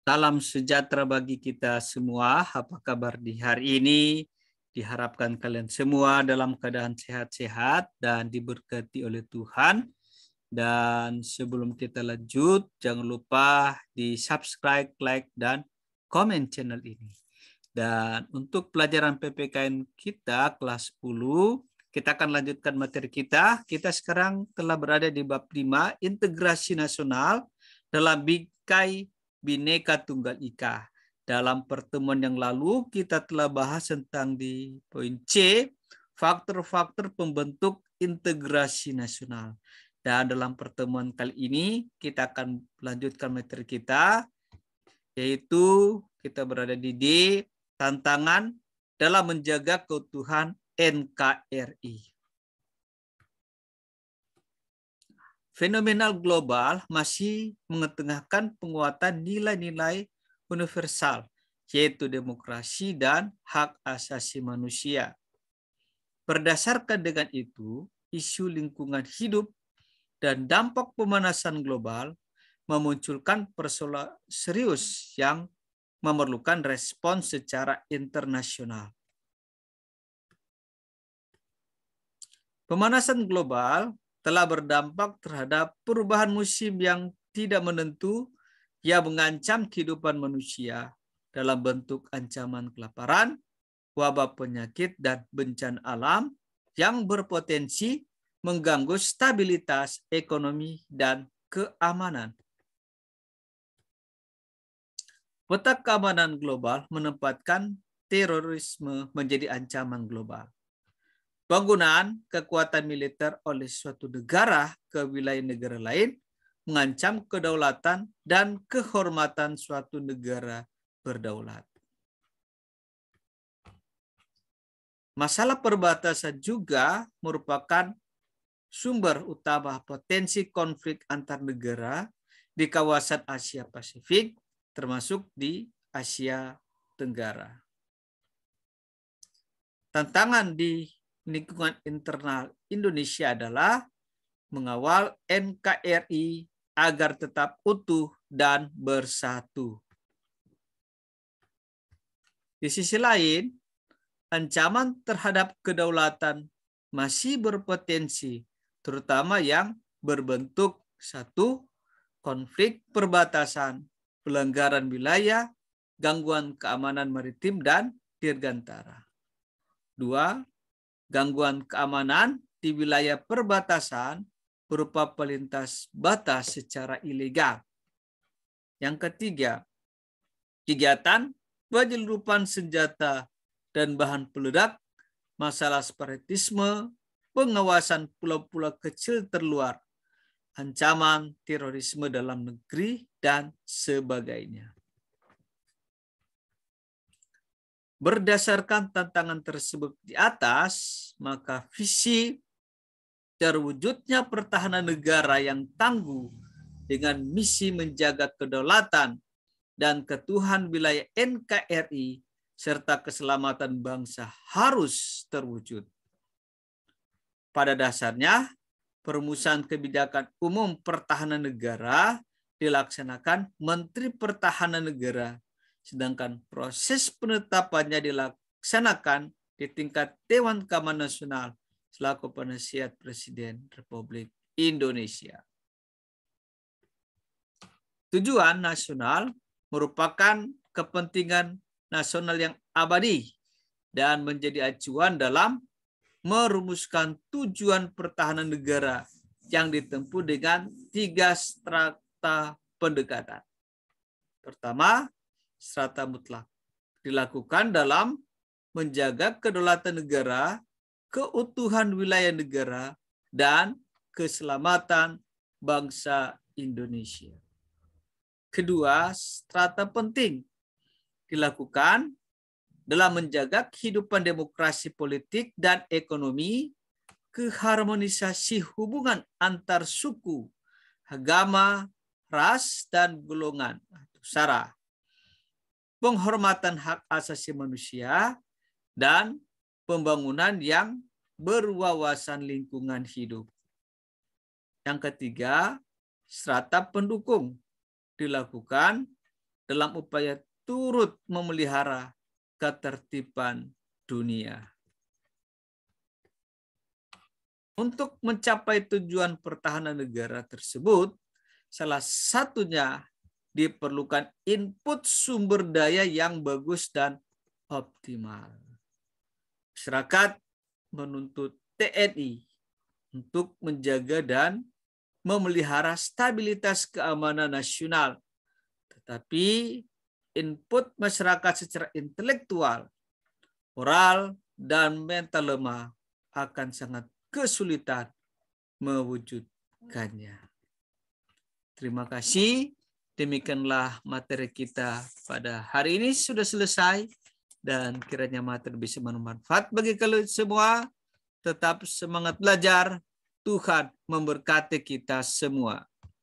Salam sejahtera bagi kita semua. Apa kabar di hari ini? Diharapkan kalian semua dalam keadaan sehat-sehat dan diberkati oleh Tuhan. Dan sebelum kita lanjut, jangan lupa di subscribe, like, dan komen channel ini. Dan untuk pelajaran PPKN kita kelas 10, kita akan lanjutkan materi kita. Kita sekarang telah berada di bab 5, integrasi nasional dalam bingkai Bhinneka Tunggal Ika. Dalam pertemuan yang lalu kita telah bahas tentang di poin C, faktor-faktor pembentuk integrasi nasional. Dan dalam pertemuan kali ini kita akan melanjutkan materi kita, yaitu kita berada di D, tantangan dalam menjaga keutuhan NKRI. Fenomenal global masih mengetengahkan penguatan nilai-nilai universal, yaitu demokrasi dan hak asasi manusia. Berdasarkan dengan itu, isu lingkungan hidup dan dampak pemanasan global memunculkan persoalan serius yang memerlukan respons secara internasional. Pemanasan global telah berdampak terhadap perubahan musim yang tidak menentu yang mengancam kehidupan manusia dalam bentuk ancaman kelaparan, wabah penyakit, dan bencana alam yang berpotensi mengganggu stabilitas ekonomi dan keamanan. Peta keamanan global menempatkan terorisme menjadi ancaman global. Penggunaan kekuatan militer oleh suatu negara ke wilayah negara lain mengancam kedaulatan dan kehormatan suatu negara berdaulat. Masalah perbatasan juga merupakan sumber utama potensi konflik antar negara di kawasan Asia Pasifik, termasuk di Asia Tenggara. Tantangan di lingkungan internal Indonesia adalah mengawal NKRI agar tetap utuh dan bersatu. Di sisi lain, ancaman terhadap kedaulatan masih berpotensi, terutama yang berbentuk 1. Konflik perbatasan, pelanggaran wilayah, gangguan keamanan maritim dan dirgantara. 2. Gangguan keamanan di wilayah perbatasan berupa pelintas batas secara ilegal. Yang ketiga, kegiatan penyeludupan senjata dan bahan peledak, masalah separatisme, pengawasan pulau-pulau kecil terluar, ancaman terorisme dalam negeri, dan sebagainya. Berdasarkan tantangan tersebut di atas, maka visi terwujudnya pertahanan negara yang tangguh dengan misi menjaga kedaulatan dan keutuhan wilayah NKRI serta keselamatan bangsa harus terwujud. Pada dasarnya, perumusan kebijakan umum pertahanan negara dilaksanakan Menteri Pertahanan Negara, sedangkan proses penetapannya dilaksanakan di tingkat Dewan Keamanan Nasional selaku penasihat Presiden Republik Indonesia. Tujuan nasional merupakan kepentingan nasional yang abadi dan menjadi acuan dalam merumuskan tujuan pertahanan negara yang ditempuh dengan 3 strata pendekatan. Pertama, strata mutlak dilakukan dalam menjaga kedaulatan negara, keutuhan wilayah negara, dan keselamatan bangsa Indonesia. Kedua, strata penting dilakukan dalam menjaga kehidupan demokrasi politik dan ekonomi, keharmonisasi hubungan antar suku, agama, ras, dan golongan atau sara, penghormatan hak asasi manusia, dan pembangunan yang berwawasan lingkungan hidup. Yang ketiga, strata pendukung dilakukan dalam upaya turut memelihara ketertiban dunia. Untuk mencapai tujuan pertahanan negara tersebut, salah satunya diperlukan input sumber daya yang bagus dan optimal. Masyarakat menuntut TNI untuk menjaga dan memelihara stabilitas keamanan nasional. Tetapi input masyarakat secara intelektual, moral, dan mental lemah akan sangat kesulitan mewujudkannya. Terima kasih. Demikianlah materi kita pada hari ini sudah selesai. Dan kiranya materi bisa bermanfaat bagi kalian semua. Tetap semangat belajar. Tuhan memberkati kita semua.